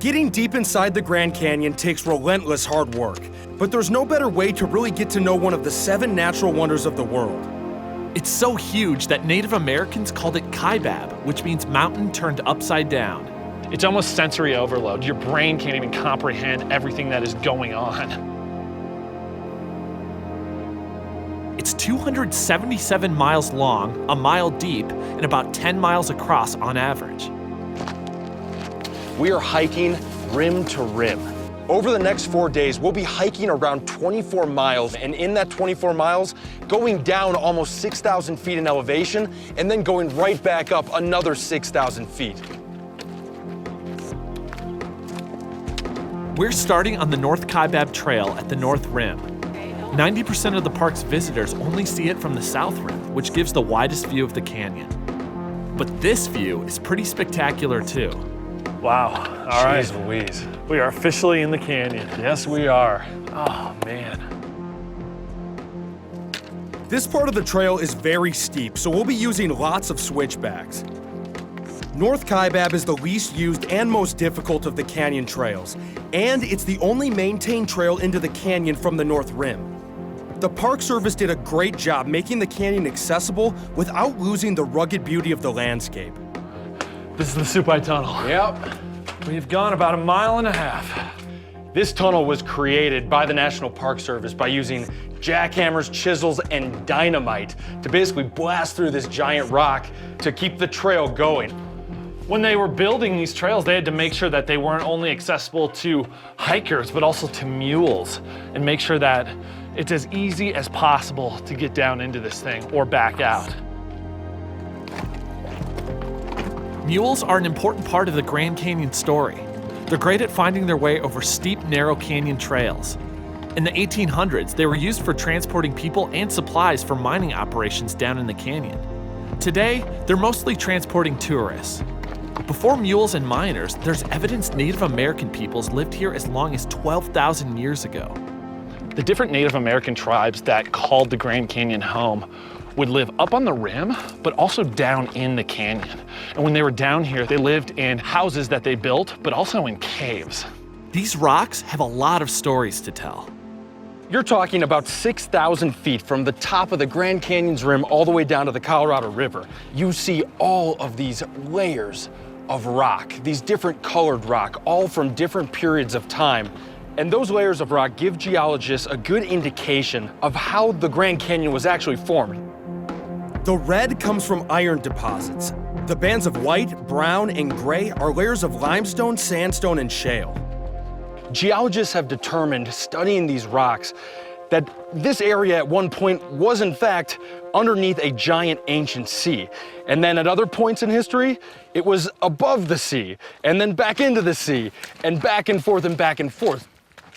Getting deep inside the Grand Canyon takes relentless hard work, but there's no better way to really get to know one of the 7 natural wonders of the world. It's so huge that Native Americans called it Kaibab, which means mountain turned upside down. It's almost sensory overload. Your brain can't even comprehend everything that is going on. It's 277 miles long, a mile deep, and about 10 miles across on average. We are hiking rim to rim. Over the next 4 days, we'll be hiking around 24 miles, and in that 24 miles, going down almost 6,000 feet in elevation, and then going right back up another 6,000 feet. We're starting on the North Kaibab Trail at the North Rim. 90% of the park's visitors only see it from the South Rim, which gives the widest view of the canyon. But this view is pretty spectacular too. Wow, all right. Jeez Louise. We are officially in the canyon. Yes, we are. Oh, man. This part of the trail is very steep, so we'll be using lots of switchbacks. North Kaibab is the least used and most difficult of the canyon trails, and it's the only maintained trail into the canyon from the North Rim. The Park Service did a great job making the canyon accessible without losing the rugged beauty of the landscape. This is the Supai Tunnel. Yep. We've gone about 1.5 miles. This tunnel was created by the National Park Service by using jackhammers, chisels, and dynamite to basically blast through this giant rock to keep the trail going. When they were building these trails, they had to make sure that they weren't only accessible to hikers, but also to mules, and make sure that it's as easy as possible to get down into this thing or back out. Mules are an important part of the Grand Canyon story. They're great at finding their way over steep, narrow canyon trails. In the 1800s, they were used for transporting people and supplies for mining operations down in the canyon. Today, they're mostly transporting tourists. Before mules and miners, there's evidence Native American peoples lived here as long as 12,000 years ago. The different Native American tribes that called the Grand Canyon home would live up on the rim, but also down in the canyon. And when they were down here, they lived in houses that they built, but also in caves. These rocks have a lot of stories to tell. You're talking about 6,000 feet from the top of the Grand Canyon's rim all the way down to the Colorado River. You see all of these layers of rock, these different colored rock, all from different periods of time. And those layers of rock give geologists a good indication of how the Grand Canyon was actually formed. The red comes from iron deposits. The bands of white, brown, and gray are layers of limestone, sandstone, and shale. Geologists have determined, studying these rocks, that this area at one point was in fact underneath a giant ancient sea. And then at other points in history, it was above the sea, and then back into the sea, and back and forth and back and forth.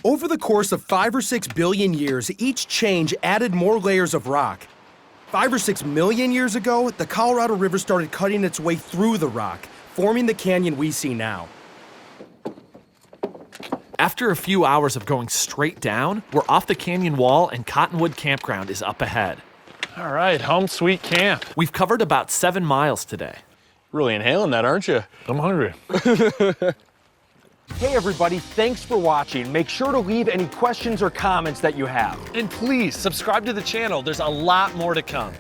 Over the course of 5 or 6 billion years, each change added more layers of rock. 5 or 6 million years ago, the Colorado River started cutting its way through the rock, forming the canyon we see now. After a few hours of going straight down, we're off the canyon wall and Cottonwood Campground is up ahead. All right, home sweet camp. We've covered about 7 miles today. Really inhaling that, aren't you? I'm hungry. Hey everybody, thanks for watching. Make sure to leave any questions or comments that you have. And please subscribe to the channel, there's a lot more to come.